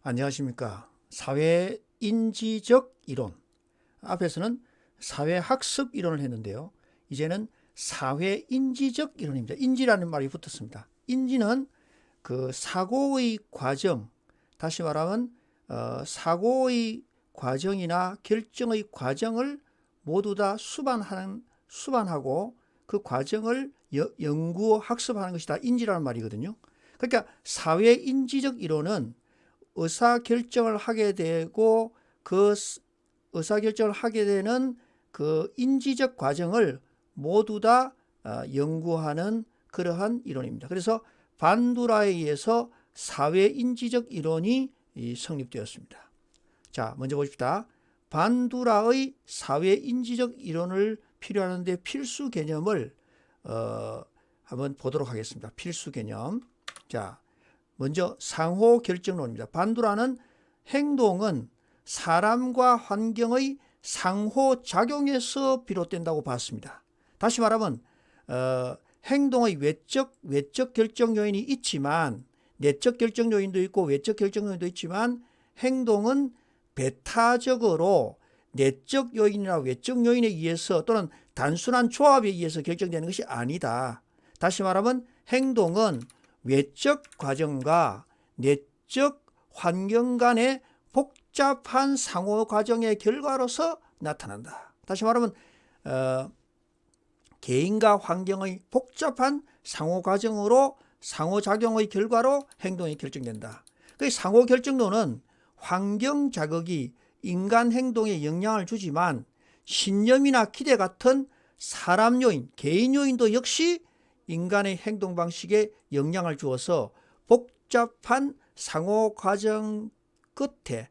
안녕하십니까. 사회인지적 이론. 앞에서는 사회학습 이론을 했는데요. 이제는 사회인지적 이론입니다. 인지라는 말이 붙었습니다. 인지는 그 사고의 과정, 다시 말하면 사고의 과정이나 결정의 과정을 모두 다 수반하고 그 과정을 연구, 학습하는 것이 다 인지라는 말이거든요. 그러니까 사회인지적 이론은 의사결정을 하게 되고 그 의사결정을 하게 되는 그 인지적 과정을 모두 다 연구하는 그러한 이론입니다. 그래서 반두라에 의해서 사회인지적 이론이 성립되었습니다. 자, 먼저 보십시다. 반두라의 사회인지적 이론을 필요하는데 필수 개념을 한번 보도록 하겠습니다. 필수 개념. 자, 먼저 상호결정론입니다. 반두라는 행동은 사람과 환경의 상호작용에서 비롯된다고 봤습니다. 다시 말하면 행동의 외적 결정 요인이 있지만 내적 결정 요인도 있고 외적 결정 요인도 있지만 행동은 배타적으로 내적 요인이나 외적 요인에 의해서 또는 단순한 조합에 의해서 결정되는 것이 아니다. 다시 말하면 행동은 외적 과정과 내적 환경 간의 복잡한 상호 과정의 결과로서 나타난다. 다시 말하면 개인과 환경의 복잡한 상호 과정으로 상호작용의 결과로 행동이 결정된다. 그 상호 결정론은 환경 자극이 인간 행동에 영향을 주지만 신념이나 기대 같은 사람 요인, 개인 요인도 역시 인간의 행동 방식에 영향을 주어서 복잡한 상호작용 끝에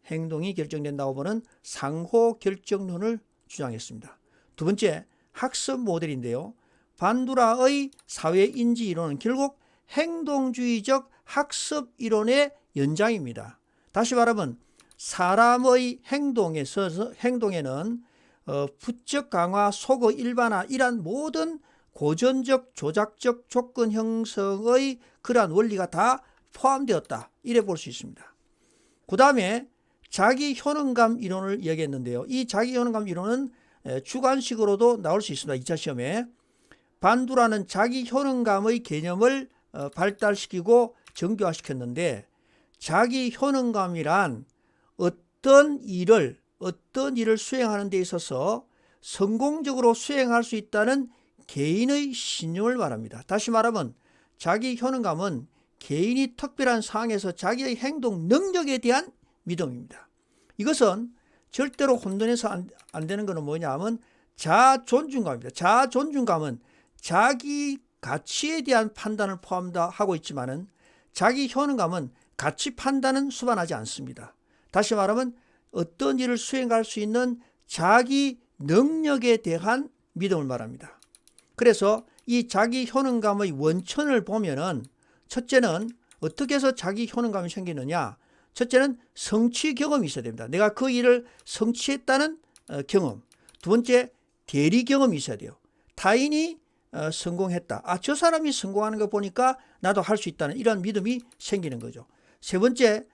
행동이 결정된다고 보는 상호결정론을 주장했습니다. 두 번째, 학습 모델인데요. 반두라의 사회인지 이론은 결국 행동주의적 학습 이론의 연장입니다. 다시 말하면 사람의 행동에는 부적 강화, 소거 일반화 이란 모든 고전적 조작적 조건 형성의 그러한 원리가 다 포함되었다. 이래 볼 수 있습니다. 그 다음에 자기 효능감 이론을 얘기했는데요. 이 자기 효능감 이론은 주관식으로도 나올 수 있습니다. 2차 시험에. 반두라는 자기 효능감의 개념을 발달시키고 정교화시켰는데 자기 효능감이란 어떤 일을 수행하는 데 있어서 성공적으로 수행할 수 있다는 개인의 신념을 말합니다. 다시 말하면 자기 효능감은 개인이 특별한 상황에서 자기의 행동 능력에 대한 믿음입니다. 이것은 절대로 혼돈해서 안 되는 것은 뭐냐 하면 자존중감입니다. 자존중감은 자기 가치에 대한 판단을 포함하고 있지만은 자기 효능감은 가치 판단은 수반하지 않습니다. 다시 말하면 어떤 일을 수행할 수 있는 자기 능력에 대한 믿음을 말합니다. 그래서 이 자기 효능감의 원천을 보면은 첫째는 어떻게 해서 자기 효능감이 생기느냐? 첫째는 성취 경험이 있어야 됩니다. 내가 그 일을 성취했다는 경험. 두 번째, 대리 경험이 있어야 돼요. 타인이 성공했다. 저 사람이 성공하는 거 보니까 나도 할 수 있다는 이런 믿음이 생기는 거죠. 세 번째,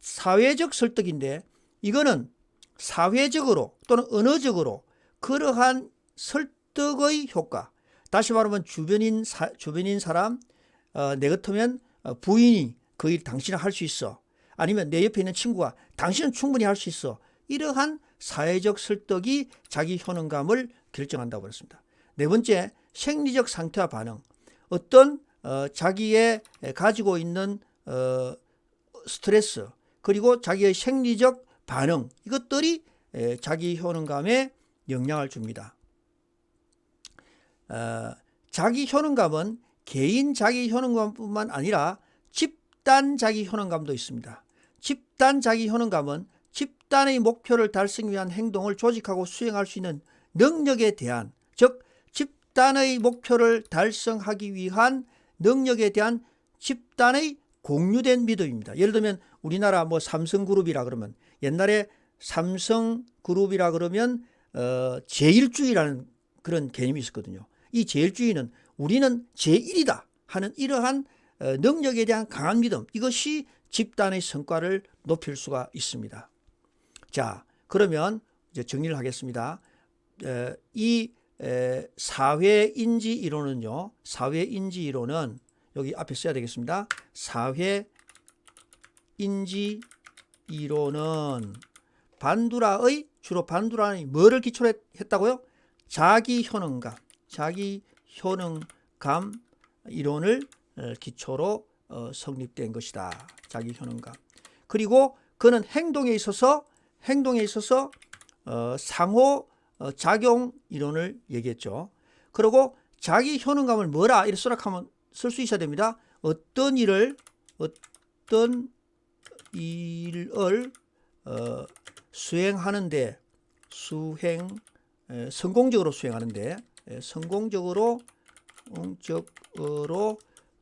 사회적 설득인데 이거는 사회적으로 또는 언어적으로 그러한 설득의 효과. 다시 말하면 주변인 사람, 내 같으면 부인이 그 일 당신은 할 수 있어. 아니면 내 옆에 있는 친구가 당신은 충분히 할 수 있어. 이러한 사회적 설득이 자기 효능감을 결정한다고 그랬습니다. 네 번째, 생리적 상태와 반응. 어떤 자기의 가지고 있는 스트레스 그리고 자기의 생리적 반응 이것들이 자기 효능감에 영향을 줍니다. 자기 효능감은 개인 자기 효능감뿐만 아니라 집단 자기 효능감도 있습니다. 집단 자기 효능감은 집단의 목표를 달성하기 위한 행동을 조직하고 수행할 수 있는 능력에 대한, 즉 집단의 목표를 달성하기 위한 능력에 대한 집단의 공유된 믿음입니다. 예를 들면 우리나라 삼성그룹이라 그러면 옛날에 삼성그룹이라 그러면 제일주의라는 그런 개념이 있었거든요. 이 제일주의는 우리는 제1이다 하는 이러한 능력에 대한 강한 믿음, 이것이 집단의 성과를 높일 수가 있습니다. 자, 그러면 이제 정리를 하겠습니다. 이 사회인지 이론은요, 사회인지 이론은 여기 앞에 써야 되겠습니다. 사회인지 이론은 반두라의, 주로 반두라는 뭐를 기초로 했다고요? 자기 효능감 이론을 기초로 성립된 것이다. 자기 효능감. 그리고 그는 행동에 있어서 상호 작용 이론을 얘기했죠. 그리고 자기 효능감을 뭐라 이렇게 수락하면 쓸 수 있어야 됩니다. 어떤 일을 수행하는데 성공적으로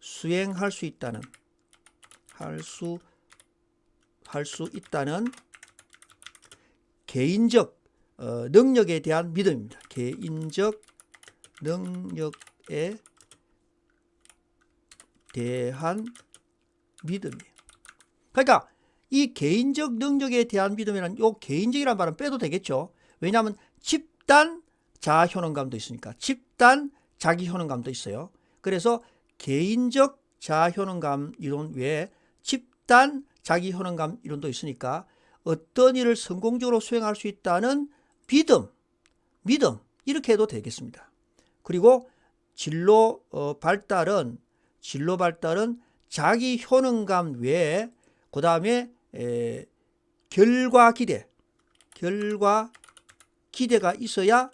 수행할 수 있다는 개인적 능력에 대한 믿음입니다. 개인적 능력에 대한 믿음이에요. 그러니까 이 개인적 능력에 대한 믿음이라는 요 개인적이라는 말은 빼도 되겠죠. 왜냐하면 집단 자아 효능감도 있으니까. 집단 자기 효능감도 있어요. 그래서 개인적 자아 효능감 이론 외에 집단 자기 효능감 이론도 있으니까 어떤 일을 성공적으로 수행할 수 있다는 믿음 이렇게 해도 되겠습니다. 그리고 진로 발달은 자기 효능감 외에 그 다음에 결과 기대가 있어야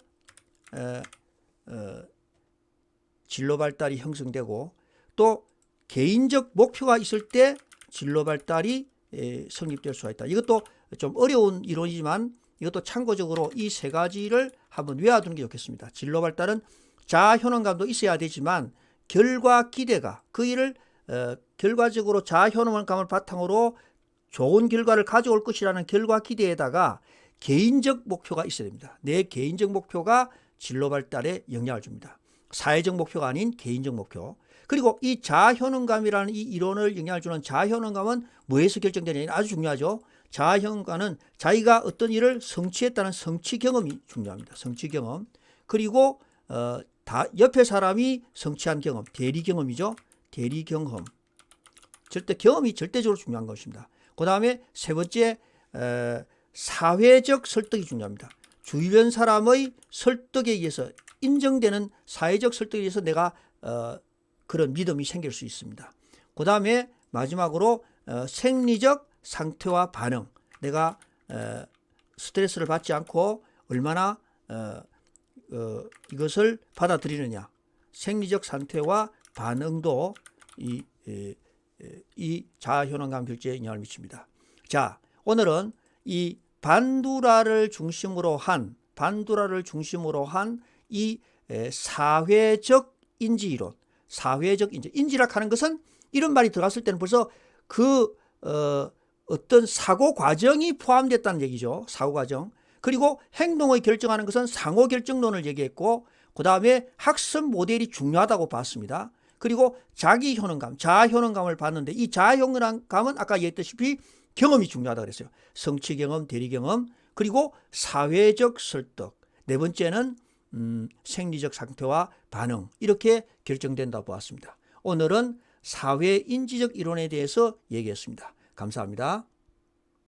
진로 발달이 형성되고, 또 개인적 목표가 있을 때 진로 발달이 성립될 수가 있다. 이것도 좀 어려운 이론이지만 이것도 참고적으로 이 세 가지를 한번 외워두는 게 좋겠습니다. 진로 발달은 자아 효능감도 있어야 되지만 결과 기대가, 그 일을 결과적으로 자아 효능감을 바탕으로 좋은 결과를 가져올 것이라는 결과 기대에다가 개인적 목표가 있어야 됩니다. 내 개인적 목표가 진로 발달에 영향을 줍니다. 사회적 목표가 아닌 개인적 목표. 그리고 이 자아 효능감이라는 이 이론을 영향을 주는 자아 효능감은 뭐에서 결정되느냐, 아주 중요하죠. 자아 효능감은 자기가 어떤 일을 성취했다는 성취 경험이 중요합니다. 성취 경험. 그리고 옆에 사람이 성취한 경험, 대리 경험이죠. 대리 경험. 경험이 절대적으로 중요한 것입니다. 그 다음에 세 번째, 사회적 설득이 중요합니다. 주변 사람의 설득에 의해서, 인정되는 사회적 설득에 의해서 내가 그런 믿음이 생길 수 있습니다. 그 다음에 마지막으로 생리적 상태와 반응. 내가 스트레스를 받지 않고 얼마나 이것을 받아들이느냐. 생리적 상태와 반응도 이 자아 효능감 결정에 영향을 미칩니다. 자, 오늘은 이 반두라를 중심으로 한 이 사회적 인지 이론, 사회적 인지라고 하는 것은 이런 말이 들어갔을 때는 벌써 그 어떤 사고 과정이 포함됐다는 얘기죠. 사고 과정. 그리고 행동을 결정하는 것은 상호 결정론을 얘기했고, 그 다음에 학습 모델이 중요하다고 봤습니다. 그리고 자기 효능감, 자아 효능감을 봤는데, 이 자아 효능감은 아까 얘기했다시피 경험이 중요하다고 그랬어요. 성취 경험, 대리 경험, 그리고 사회적 설득. 네 번째는 생리적 상태와 반응, 이렇게 결정된다고 보았습니다. 오늘은 사회인지적 이론에 대해서 얘기했습니다. 감사합니다.